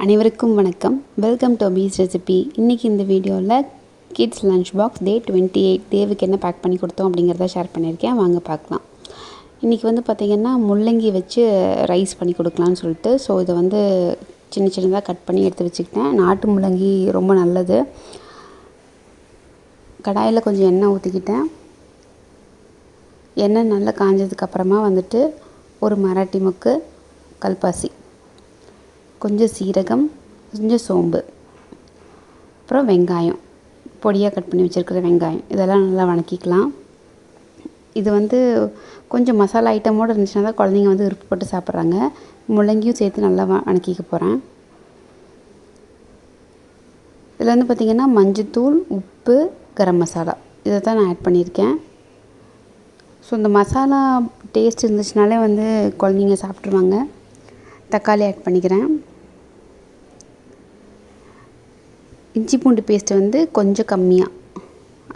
அனைவருக்கும் வணக்கம். Welcome to peace recipe. இன்றைக்கி இந்த வீடியோவில் கிட்ஸ் லஞ்ச் பாக்ஸ் டே 28 தேவுக்கு என்ன பேக் பண்ணி கொடுத்தோம் அப்படிங்கிறத ஷேர் பண்ணியிருக்கேன். வாங்க பார்க்கலாம். இன்றைக்கி பார்த்திங்கன்னா முள்ளங்கி வச்சு ரைஸ் பண்ணி கொடுக்கலான்னு சொல்லிட்டு இதை சின்ன சின்னதாக கட் பண்ணி எடுத்து வச்சுக்கிட்டேன். நாட்டு முள்ளங்கி ரொம்ப நல்லது. கடாயில் கொஞ்சம் எண்ணெய் ஊற்றிக்கிட்டேன். எண்ணெய் நல்லா காஞ்சதுக்கப்புறமா ஒரு மராட்டி மொக்கு, கல்பாசி, கொஞ்சம் சீரகம், கொஞ்சம் சோம்பு, அப்புறம் வெங்காயம், பொடியாக கட் பண்ணி வச்சுருக்கிற வெங்காயம், இதெல்லாம் நல்லா வணக்கிக்கலாம். இது கொஞ்சம் மசாலா ஐட்டமோடு இருந்துச்சுன்னா தான் குழந்தைங்க விருப்பப்பட்டு சாப்பிட்றாங்க. முள்ளங்கியும் சேர்த்து நல்லா வணக்கிக்க போகிறேன். இதில் பார்த்திங்கன்னா மஞ்சத்தூள், உப்பு, கரம் மசாலா இதை தான் நான் ஆட் பண்ணியிருக்கேன். இந்த மசாலா டேஸ்ட் இருந்துச்சுனாலே குழந்தைங்க சாப்பிட்ருவாங்க. தக்காளி ஆட் பண்ணிக்கிறேன். இஞ்சி பூண்டு பேஸ்ட்டு கொஞ்சம் கம்மியாக,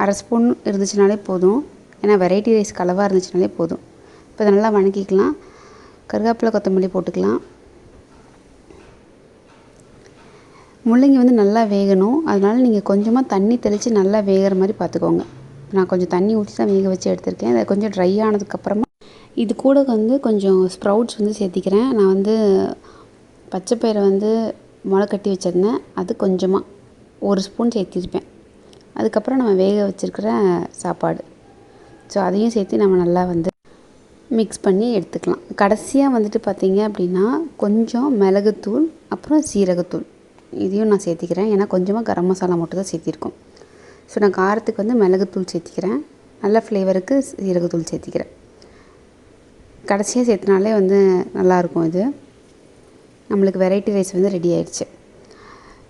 அரை ஸ்பூன் இருந்துச்சுனாலே போதும். ஏன்னா வெரைட்டி ரைஸ் கலவாக இருந்துச்சுனாலே போதும். இப்போ இதை நல்லா வணக்கிக்கலாம். கருவேப்பிலை, கொத்தமல்லி போட்டுக்கலாம். முள்ளங்கி நல்லா வேகணும். அதனால் நீங்கள் கொஞ்சமாக தண்ணி தெளித்து நல்லா வேகிற மாதிரி பார்த்துக்கோங்க. நான் கொஞ்சம் தண்ணி ஊற்றி தான் வேக வச்சு எடுத்திருக்கேன். அதை கொஞ்சம் ட்ரை ஆனதுக்கப்புறமா இது கூட கொஞ்சம் ஸ்ப்ரவுட்ஸ் சேர்த்திக்கிறேன். நான் பச்சைப்பயிரை முளை கட்டி வச்சுருந்தேன். அது கொஞ்சமாக ஒரு ஸ்பூன் சேர்த்திருப்பேன். அதுக்கப்புறம் நம்ம வேக வச்சுருக்கிற சாப்பாடு, அதையும் சேர்த்து நம்ம நல்லா மிக்ஸ் பண்ணி எடுத்துக்கலாம். கடைசியாக பார்த்திங்க அப்படின்னா கொஞ்சம் மிளகுத்தூள், அப்புறம் சீரகத்தூள் இதையும் நான் சேர்த்திக்கிறேன். ஏன்னா கொஞ்சமாக கரம் மசாலா மட்டும் தான் சேர்த்திருக்கோம். நான் காரத்துக்கு மிளகுத்தூள் சேர்த்திக்கிறேன். நல்ல ஃப்ளேவருக்கு சீரகத்தூள் சேர்த்திக்கிறேன். கடைசியாக சேர்த்துனாலே நல்லாயிருக்கும். இது நம்மளுக்கு வெரைட்டி ரைஸ் ரெடி ஆயிடுச்சு.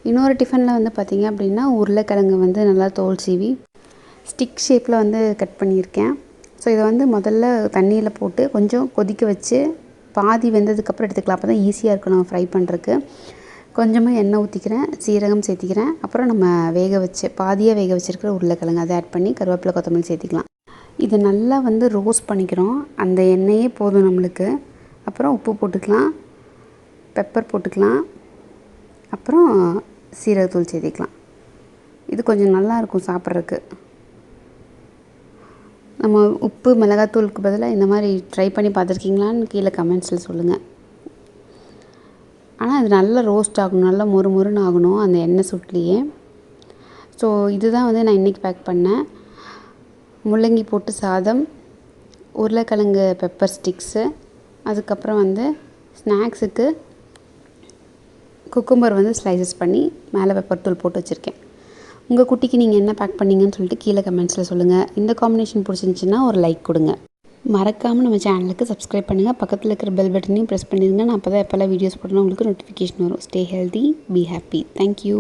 இன்னொரு டிஃபனில் பார்த்திங்க அப்படின்னா உருளைக்கிழங்கு நல்லா தோல் சீவி ஸ்டிக் ஷேப்பில் கட் பண்ணியிருக்கேன். இதை முதல்ல தண்ணியில் போட்டு கொஞ்சம் கொதிக்க வச்சு பாதி வெந்ததுக்கப்புறம் எடுத்துக்கலாம். அப்போ தான் ஈஸியாக இருக்கும் நம்ம ஃப்ரை பண்ணுறதுக்கு. கொஞ்சமாக எண்ணெய் ஊற்றிக்கிறேன், சீரகம் சேர்த்திக்கிறேன். அப்புறம் நம்ம பாதியாக வேக வச்சுருக்கிற உருளைக்கிழங்கு அதை ஆட் பண்ணி கருவேப்பிலை, கொத்தமல்லி சேர்த்திக்கலாம். இதை நல்லா ரோஸ்ட் பண்ணிக்கிறோம். அந்த எண்ணெயே போதும் நம்மளுக்கு. அப்புறம் உப்பு போட்டுக்கலாம், பெப்பர் போட்டுக்கலாம், அப்புறம் சீரகத்தூள் சேர்த்திக்கலாம். இது கொஞ்சம் நல்லாயிருக்கும் சாப்பிட்றதுக்கு. நம்ம உப்பு மிளகாத்தூளுக்கு பதிலாக இந்த மாதிரி ட்ரை பண்ணி பார்த்துருக்கீங்களான்னு கீழே கமெண்ட்ஸில் சொல்லுங்கள். ஆனால் இது நல்லா ரோஸ்ட் ஆகணும், நல்லா மொறு மொறுன்னு ஆகணும் அந்த எண்ணெய் சுட்லேயே. இதுதான் நான் இன்றைக்கி பேக் பண்ணேன். முள்ளங்கி போட்டு சாதம், உருளைக்கிழங்கு பெப்பர் ஸ்டிக்ஸு, அதுக்கப்புறம் ஸ்நாக்ஸுக்கு குக்கும்பர் ஸ்லைசஸ் பண்ணி மேலே பெப்பர் தூள் போட்டு வச்சுருக்கேன். உங்கள் குட்டிக்கு நீங்கள் என்ன பேக் பண்ணிங்கன்னு சொல்லிட்டு கீழே கமெண்ட்ஸில் சொல்லுங்கள். இந்த காம்பினேஷன் பிடிச்சிருந்துச்சின்னா ஒரு லைக் கொடுங்க. மறக்காமல் நம்ம சேனலுக்கு சப்ஸ்கிரைப் பண்ணுங்கள். பக்கத்தில் இருக்கிற பெல் பட்டனையும் ப்ரெஸ் பண்ணிடுங்க. நான் அப்போ தான் எப்போல்லாம் வீடியோஸ் போட்டோன்னா உங்களுக்கு நோட்டிஃபிகேஷன் வரும். Stay healthy, be happy. Thank you.